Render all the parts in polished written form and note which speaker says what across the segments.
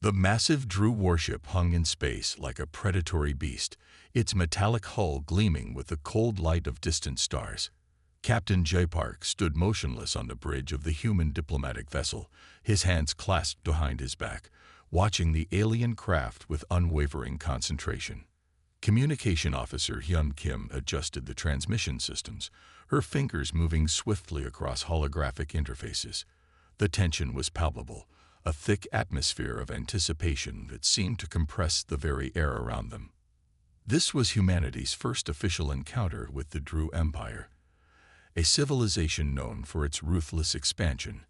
Speaker 1: The massive Droo warship hung in space like a predatory beast, its metallic hull gleaming with the cold light of distant stars. Captain J. Park stood motionless on the bridge of the human diplomatic vessel, his hands clasped behind his back, watching the alien craft with unwavering concentration. Communication Officer Hyun Kim adjusted the transmission systems, her fingers moving swiftly across holographic interfaces. The tension was palpable, a thick atmosphere of anticipation that seemed to compress the very air around them. This was humanity's first official encounter with the Droo Empire, a civilization known for its ruthless expansion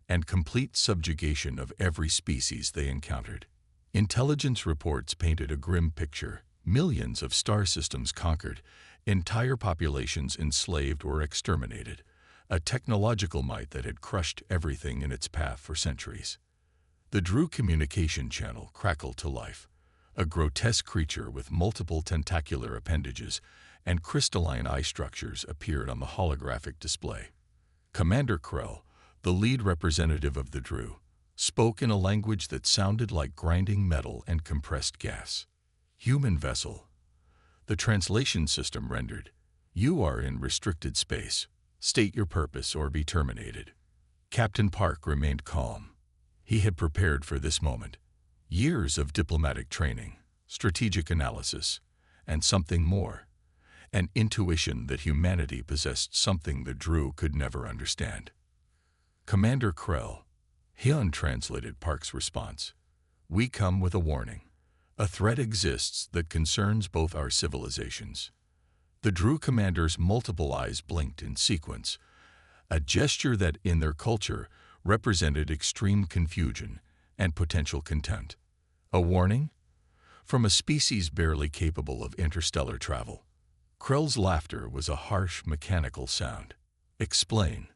Speaker 1: and complete subjugation of every species they encountered. Intelligence reports painted a grim picture: millions of star systems conquered, entire populations enslaved or exterminated, a technological might that had crushed everything in its path for centuries. The Droo communication channel crackled to life. A grotesque creature with multiple tentacular appendages and crystalline eye structures appeared on the holographic display. Commander Krell, the lead representative of the Droo, spoke in a language that sounded like grinding metal and compressed gas. Human vessel. The translation system rendered, "You are in restricted space. State your purpose or be terminated." Captain Park remained calm. He had prepared for this moment. Years of diplomatic training, strategic analysis, and something more. An intuition that humanity possessed something the Droo could never understand. Commander Krell, Hyun translated Park's response. "We come with a warning. A threat exists that concerns both our civilizations." The Droo commander's multiple eyes blinked in sequence, a gesture that, in their culture, represented extreme confusion and potential contempt. A warning? From a species barely capable of interstellar travel. Krell's laughter was a harsh, mechanical sound. "Explain."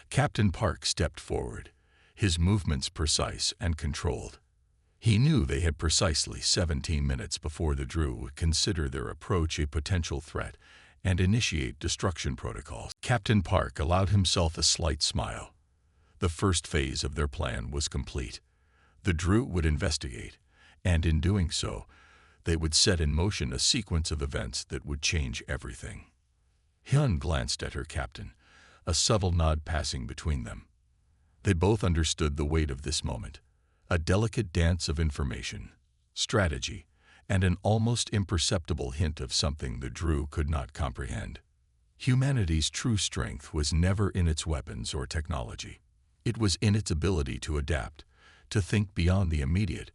Speaker 1: Captain Park stepped forward, his movements precise and controlled. He knew they had precisely 17 minutes before the Droo would consider their approach a potential threat and initiate destruction protocols. Captain Park allowed himself a slight smile. The first phase of their plan was complete. The Droo would investigate, and in doing so, they would set in motion a sequence of events that would change everything. Hyun glanced at her captain, a subtle nod passing between them. They both understood the weight of this moment, a delicate dance of information, strategy, and an almost imperceptible hint of something the Droo could not comprehend. Humanity's true strength was never in its weapons or technology. It was in its ability to adapt, to think beyond the immediate,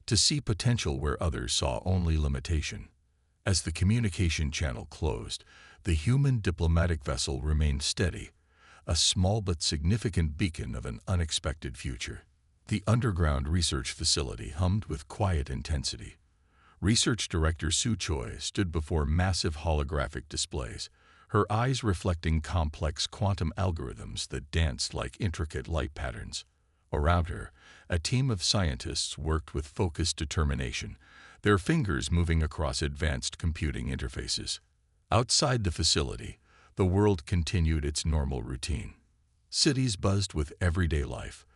Speaker 1: to see potential where others saw only limitation. As the communication channel closed, the human diplomatic vessel remained steady, a small but significant beacon of an unexpected future. The underground research facility hummed with quiet intensity. Research Director Soo Choi stood before massive holographic displays, her eyes reflecting complex quantum algorithms that danced like intricate light patterns. Around her, a team of scientists worked with focused determination, their fingers moving across advanced computing interfaces. Outside the facility, the world continued its normal routine. Cities buzzed with everyday life,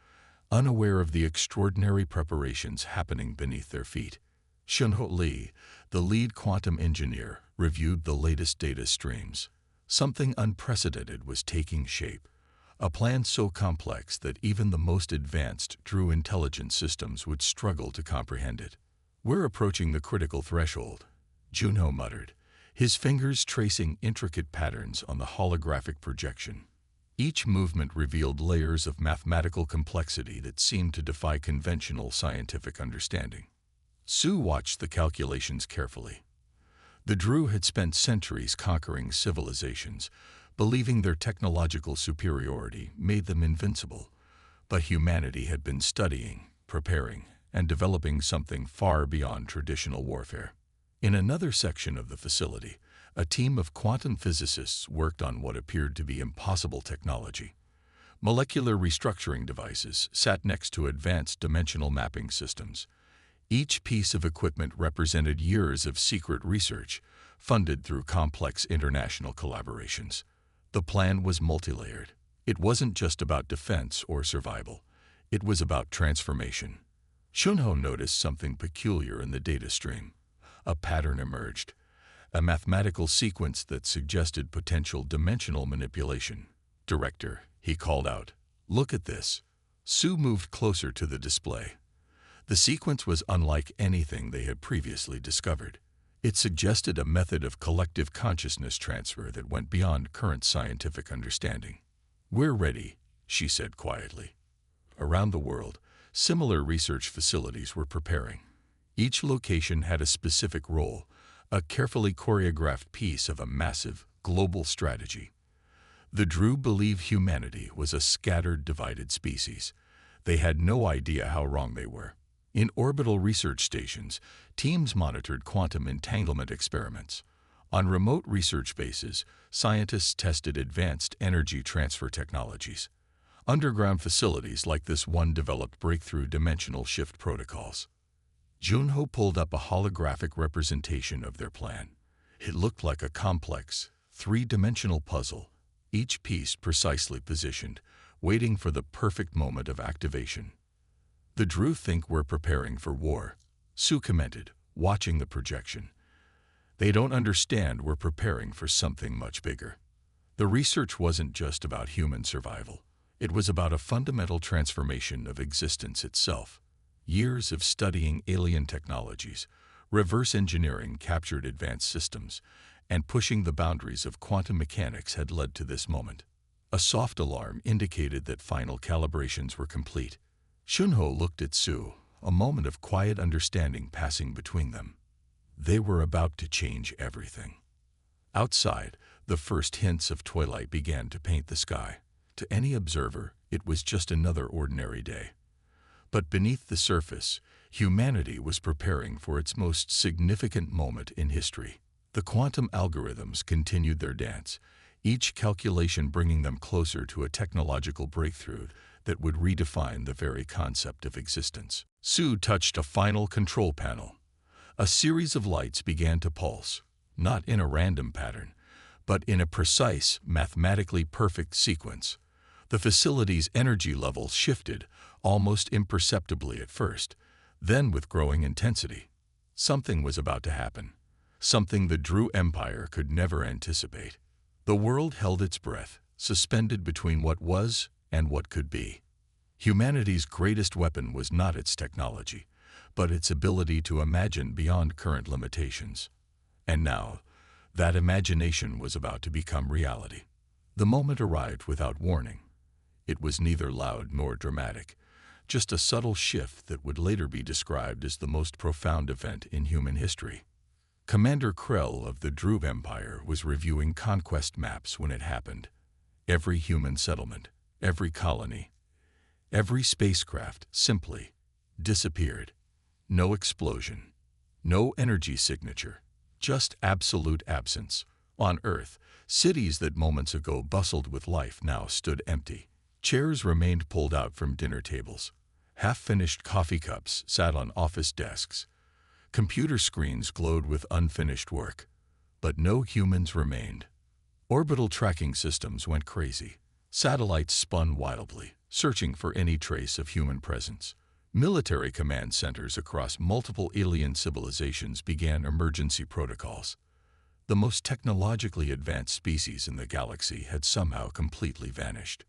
Speaker 1: unaware of the extraordinary preparations happening beneath their feet. Shunho Lee, the lead quantum engineer, reviewed the latest data streams. Something unprecedented was taking shape, a plan so complex that even the most advanced Droo intelligence systems would struggle to comprehend it. "We're approaching the critical threshold," Junho muttered, his fingers tracing intricate patterns on the holographic projection. Each movement revealed layers of mathematical complexity that seemed to defy conventional scientific understanding. Sue watched the calculations carefully. The Droo had spent centuries conquering civilizations, believing their technological superiority made them invincible. But humanity had been studying, preparing, and developing something far beyond traditional warfare. In another section of the facility, a team of quantum physicists worked on what appeared to be impossible technology. Molecular restructuring devices sat next to advanced dimensional mapping systems. Each piece of equipment represented years of secret research, funded through complex international collaborations. The plan was multi-layered. It wasn't just about defense or survival. It was about transformation. Shunho noticed something peculiar in the data stream. A pattern emerged, a mathematical sequence that suggested potential dimensional manipulation. "Director," he called out, "look at this." Sue moved closer to the display. The sequence was unlike anything they had previously discovered. It suggested a method of collective consciousness transfer that went beyond current scientific understanding. "We're ready," she said quietly. Around the world, similar research facilities were preparing. Each location had a specific role, a carefully choreographed piece of a massive, global strategy. The Droo believed humanity was a scattered, divided species. They had no idea how wrong they were. In orbital research stations, teams monitored quantum entanglement experiments. On remote research bases, scientists tested advanced energy transfer technologies. Underground facilities like this one developed breakthrough dimensional shift protocols. Junho pulled up a holographic representation of their plan. It looked like a complex, three-dimensional puzzle, each piece precisely positioned, waiting for the perfect moment of activation. "The Droo think we're preparing for war," Sue commented, watching the projection. "They don't understand we're preparing for something much bigger." The research wasn't just about human survival. It was about a fundamental transformation of existence itself. Years of studying alien technologies, reverse engineering captured advanced systems, and pushing the boundaries of quantum mechanics had led to this moment. A soft alarm indicated that final calibrations were complete. Shunho looked at Sue, a moment of quiet understanding passing between them. They were about to change everything. Outside, the first hints of twilight began to paint the sky. To any observer, it was just another ordinary day. But beneath the surface, humanity was preparing for its most significant moment in history. The quantum algorithms continued their dance, each calculation bringing them closer to a technological breakthrough that would redefine the very concept of existence. Sue touched a final control panel. A series of lights began to pulse, not in a random pattern, but in a precise, mathematically perfect sequence. The facility's energy levels shifted, almost imperceptibly at first, then with growing intensity. Something was about to happen, something the Droo Empire could never anticipate. The world held its breath, suspended between what was and what could be. Humanity's greatest weapon was not its technology, but its ability to imagine beyond current limitations. And now, that imagination was about to become reality. The moment arrived without warning. It was neither loud nor dramatic, just a subtle shift that would later be described as the most profound event in human history. Commander Krell of the Droo Empire was reviewing conquest maps when it happened. Every human settlement, every colony, every spacecraft simply disappeared. No explosion, no energy signature, just absolute absence. On Earth, cities that moments ago bustled with life now stood empty. Chairs remained pulled out from dinner tables. Half-finished coffee cups sat on office desks. Computer screens glowed with unfinished work. But no humans remained. Orbital tracking systems went crazy. Satellites spun wildly, searching for any trace of human presence. Military command centers across multiple alien civilizations began emergency protocols. The most technologically advanced species in the galaxy had somehow completely vanished.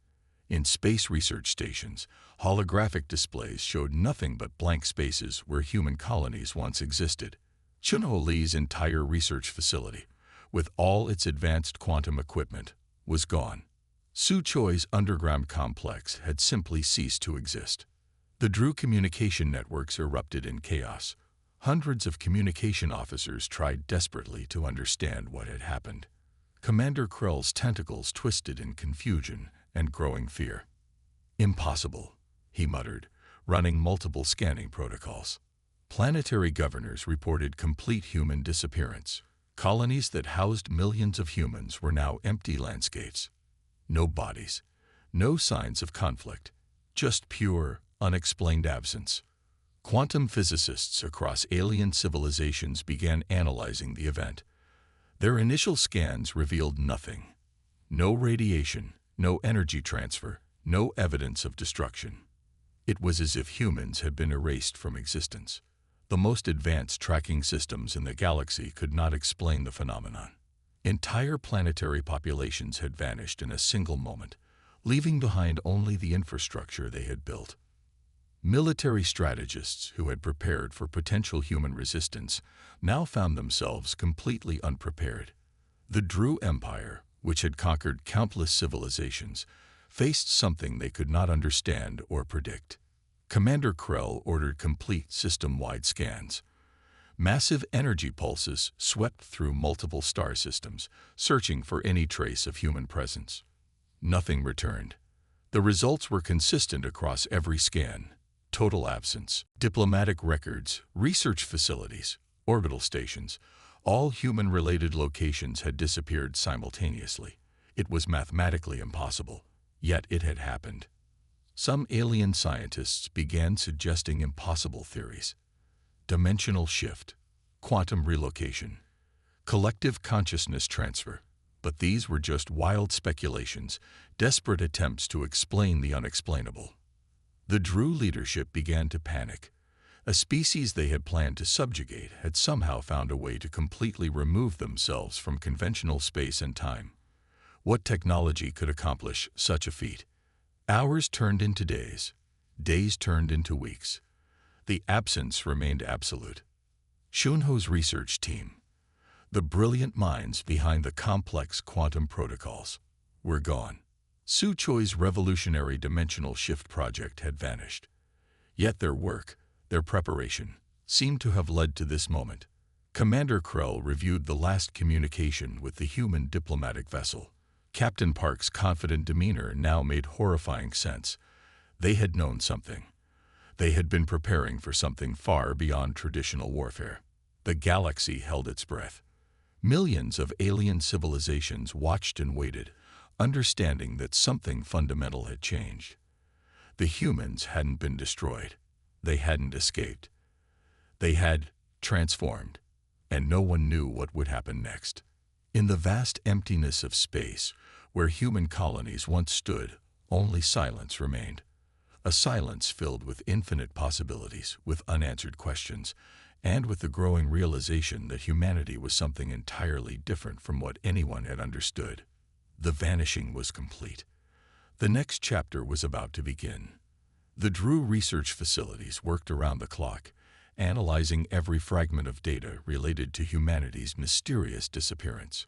Speaker 1: In space research stations, holographic displays showed nothing but blank spaces where human colonies once existed. Chunho Li's entire research facility, with all its advanced quantum equipment, was gone. Su Choi's underground complex had simply ceased to exist. The Droo communication networks erupted in chaos. Hundreds of communication officers tried desperately to understand what had happened. Commander Krell's tentacles twisted in confusion and growing fear. "Impossible," he muttered, running multiple scanning protocols. Planetary governors reported complete human disappearance. Colonies that housed millions of humans were now empty landscapes. No bodies, no signs of conflict, just pure, unexplained absence. Quantum physicists across alien civilizations began analyzing the event. Their initial scans revealed nothing. No radiation, no energy transfer, no evidence of destruction. It was as if humans had been erased from existence. The most advanced tracking systems in the galaxy could not explain the phenomenon. Entire planetary populations had vanished in a single moment, leaving behind only the infrastructure they had built. Military strategists who had prepared for potential human resistance now found themselves completely unprepared. The Droo Empire, which had conquered countless civilizations, faced something they could not understand or predict. Commander Krell ordered complete system-wide scans. Massive energy pulses swept through multiple star systems, searching for any trace of human presence. Nothing returned. The results were consistent across every scan. Total absence. Diplomatic records, research facilities, orbital stations, all human-related locations had disappeared simultaneously. It was mathematically impossible, yet it had happened. Some alien scientists began suggesting impossible theories. Dimensional shift, quantum relocation, collective consciousness transfer. But these were just wild speculations, desperate attempts to explain the unexplainable. The Droo leadership began to panic. A species they had planned to subjugate had somehow found a way to completely remove themselves from conventional space and time. What technology could accomplish such a feat? Hours turned into days. Days turned into weeks. The absence remained absolute. Shunho's research team, the brilliant minds behind the complex quantum protocols, were gone. Su Choi's revolutionary dimensional shift project had vanished. Yet their work, their preparation, seemed to have led to this moment. Commander Krell reviewed the last communication with the human diplomatic vessel. Captain Park's confident demeanor now made horrifying sense. They had known something. They had been preparing for something far beyond traditional warfare. The galaxy held its breath. Millions of alien civilizations watched and waited, understanding that something fundamental had changed. The humans hadn't been destroyed. They hadn't escaped. They had transformed, and no one knew what would happen next. In the vast emptiness of space, where human colonies once stood, only silence remained. A silence filled with infinite possibilities, with unanswered questions, and with the growing realization that humanity was something entirely different from what anyone had understood. The vanishing was complete. The next chapter was about to begin. The Droo research facilities worked around the clock, analyzing every fragment of data related to humanity's mysterious disappearance.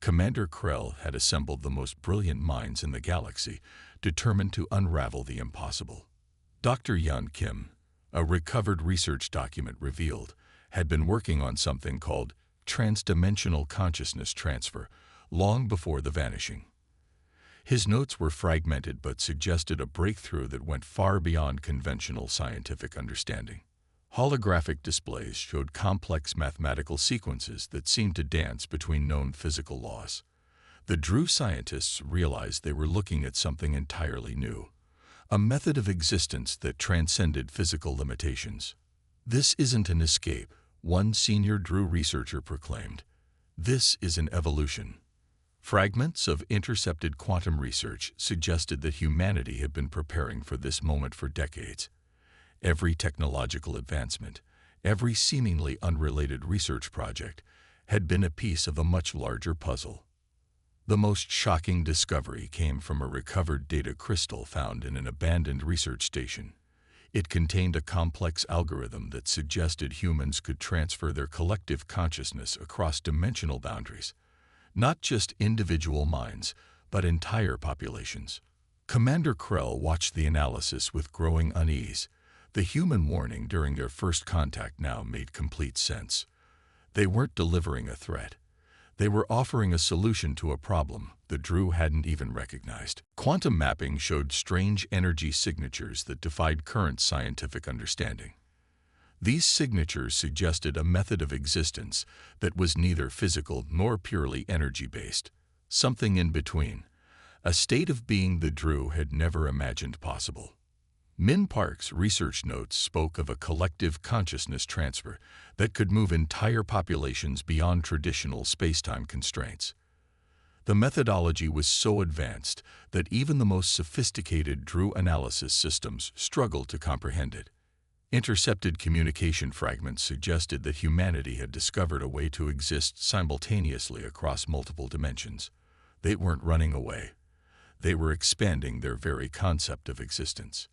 Speaker 1: Commander Krell had assembled the most brilliant minds in the galaxy, determined to unravel the impossible. Dr. Yun Kim, a recovered research document revealed, had been working on something called transdimensional consciousness transfer long before the vanishing. His notes were fragmented but suggested a breakthrough that went far beyond conventional scientific understanding. Holographic displays showed complex mathematical sequences that seemed to dance between known physical laws. The Droo scientists realized they were looking at something entirely new, a method of existence that transcended physical limitations. "This isn't an escape," one senior Droo researcher proclaimed. "This is an evolution." Fragments of intercepted quantum research suggested that humanity had been preparing for this moment for decades. Every technological advancement, every seemingly unrelated research project, had been a piece of a much larger puzzle. The most shocking discovery came from a recovered data crystal found in an abandoned research station. It contained a complex algorithm that suggested humans could transfer their collective consciousness across dimensional boundaries. Not just individual minds, but entire populations. Commander Krell watched the analysis with growing unease. The human warning during their first contact now made complete sense. They weren't delivering a threat. They were offering a solution to a problem the Droo hadn't even recognized. Quantum mapping showed strange energy signatures that defied current scientific understanding. These signatures suggested a method of existence that was neither physical nor purely energy-based, something in between, a state of being the Droo had never imagined possible. Min Park's research notes spoke of a collective consciousness transfer that could move entire populations beyond traditional space-time constraints. The methodology was so advanced that even the most sophisticated Droo analysis systems struggled to comprehend it. Intercepted communication fragments suggested that humanity had discovered a way to exist simultaneously across multiple dimensions. They weren't running away. They were expanding their very concept of existence.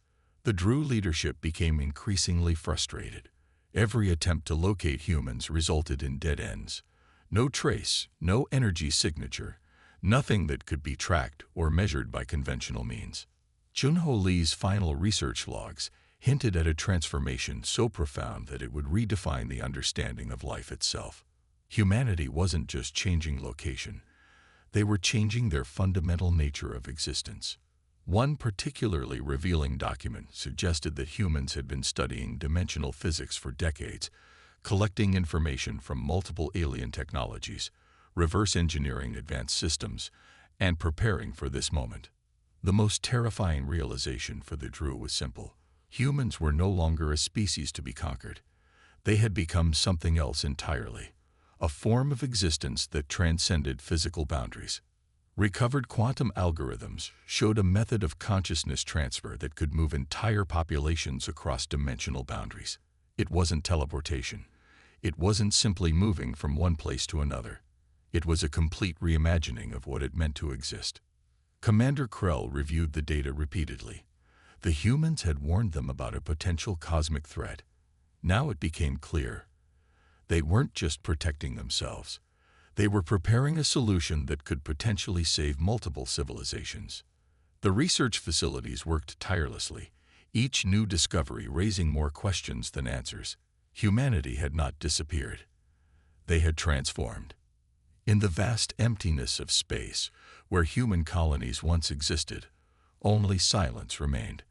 Speaker 1: The Droo leadership became increasingly frustrated. Every attempt to locate humans resulted in dead ends. No trace, no energy signature, nothing that could be tracked or measured by conventional means. Junho Lee's final research logs hinted at a transformation so profound that it would redefine the understanding of life itself. Humanity wasn't just changing location. They were changing their fundamental nature of existence. One particularly revealing document suggested that humans had been studying dimensional physics for decades, collecting information from multiple alien technologies, reverse engineering advanced systems, and preparing for this moment. The most terrifying realization for the Droo was simple. Humans were no longer a species to be conquered. They had become something else entirely, a form of existence that transcended physical boundaries. Recovered quantum algorithms showed a method of consciousness transfer that could move entire populations across dimensional boundaries. It wasn't teleportation. It wasn't simply moving from one place to another. It was a complete reimagining of what it meant to exist. Commander Krell reviewed the data repeatedly. The humans had warned them about a potential cosmic threat. Now it became clear. They weren't just protecting themselves. They were preparing a solution that could potentially save multiple civilizations. The research facilities worked tirelessly, each new discovery raising more questions than answers. Humanity had not disappeared. They had transformed. In the vast emptiness of space, where human colonies once existed, only silence remained.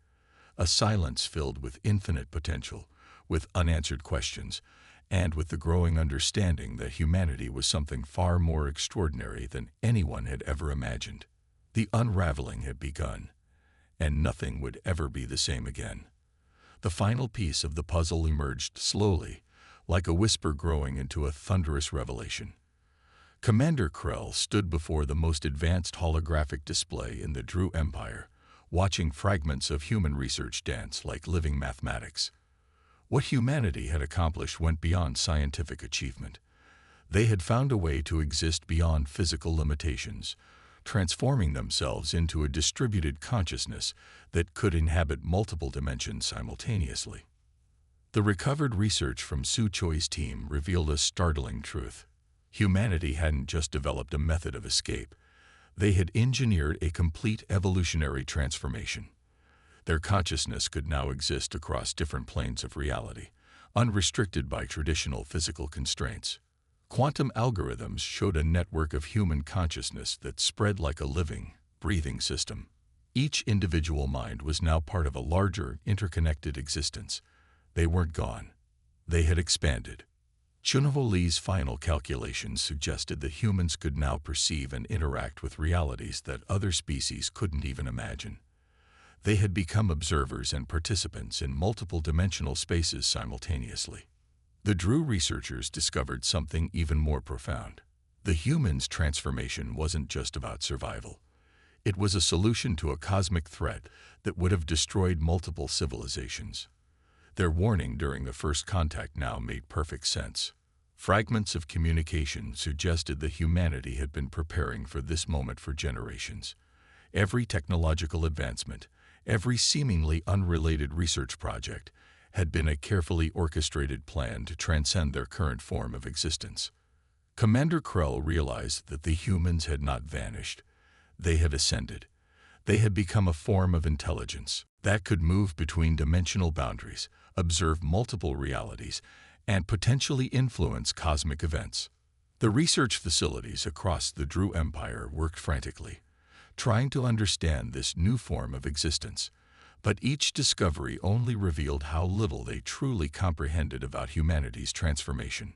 Speaker 1: A silence filled with infinite potential, with unanswered questions, and with the growing understanding that humanity was something far more extraordinary than anyone had ever imagined. The unraveling had begun, and nothing would ever be the same again. The final piece of the puzzle emerged slowly, like a whisper growing into a thunderous revelation. Commander Krell stood before the most advanced holographic display in the Droo Empire, watching fragments of human research dance like living mathematics. What humanity had accomplished went beyond scientific achievement. They had found a way to exist beyond physical limitations, transforming themselves into a distributed consciousness that could inhabit multiple dimensions simultaneously. The recovered research from Su Choi's team revealed a startling truth. Humanity hadn't just developed a method of escape. They had engineered a complete evolutionary transformation. Their consciousness could now exist across different planes of reality, unrestricted by traditional physical constraints. Quantum algorithms showed a network of human consciousness that spread like a living, breathing system. Each individual mind was now part of a larger, interconnected existence. They weren't gone. They had expanded. Junho Lee's final calculations suggested that humans could now perceive and interact with realities that other species couldn't even imagine. They had become observers and participants in multiple dimensional spaces simultaneously. The Droo researchers discovered something even more profound. The humans' transformation wasn't just about survival. It was a solution to a cosmic threat that would have destroyed multiple civilizations. Their warning during the first contact now made perfect sense. Fragments of communication suggested that humanity had been preparing for this moment for generations. Every technological advancement, every seemingly unrelated research project, had been a carefully orchestrated plan to transcend their current form of existence. Commander Krell realized that the humans had not vanished. They had ascended. They had become a form of intelligence that could move between dimensional boundaries, observe multiple realities, and potentially influence cosmic events. The research facilities across the Droo Empire worked frantically, trying to understand this new form of existence, but each discovery only revealed how little they truly comprehended about humanity's transformation.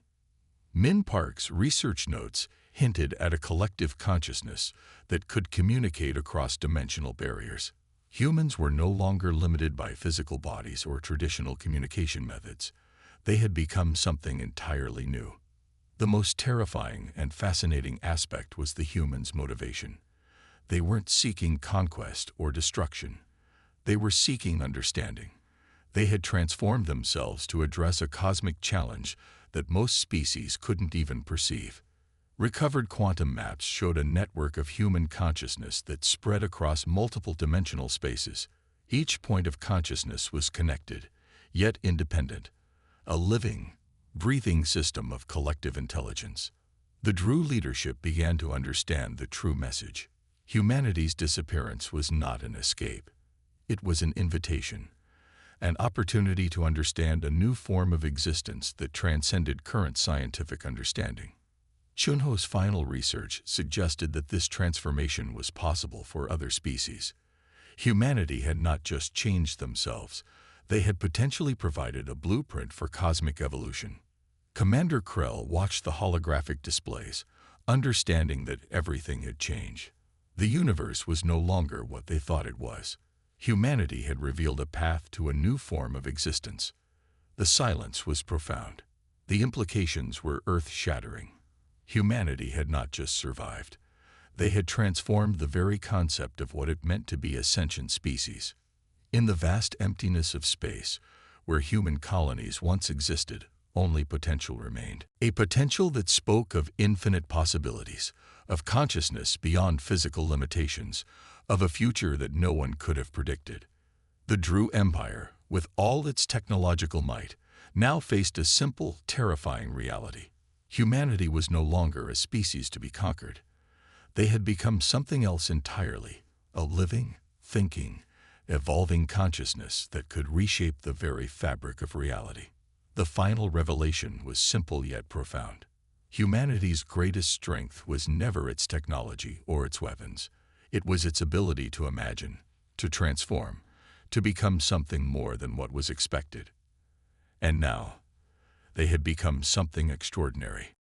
Speaker 1: Min Park's research notes hinted at a collective consciousness that could communicate across dimensional barriers. Humans were no longer limited by physical bodies or traditional communication methods. They had become something entirely new. The most terrifying and fascinating aspect was the humans' motivation. They weren't seeking conquest or destruction. They were seeking understanding. They had transformed themselves to address a cosmic challenge that most species couldn't even perceive. Recovered quantum maps showed a network of human consciousness that spread across multiple dimensional spaces. Each point of consciousness was connected, yet independent. A living, breathing system of collective intelligence. The Droo leadership began to understand the true message. Humanity's disappearance was not an escape. It was an invitation, an opportunity to understand a new form of existence that transcended current scientific understanding. Chunho's final research suggested that this transformation was possible for other species. Humanity had not just changed themselves, they had potentially provided a blueprint for cosmic evolution. Commander Krell watched the holographic displays, understanding that everything had changed. The universe was no longer what they thought it was. Humanity had revealed a path to a new form of existence. The silence was profound. The implications were earth-shattering. Humanity had not just survived. They had transformed the very concept of what it meant to be a sentient species. In the vast emptiness of space, where human colonies once existed, only potential remained. A potential that spoke of infinite possibilities, of consciousness beyond physical limitations, of a future that no one could have predicted. The Droo Empire, with all its technological might, now faced a simple, terrifying reality. Humanity was no longer a species to be conquered. They had become something else entirely, a living, thinking, evolving consciousness that could reshape the very fabric of reality. The final revelation was simple yet profound. Humanity's greatest strength was never its technology or its weapons. It was its ability to imagine, to transform, to become something more than what was expected. And now, they had become something extraordinary.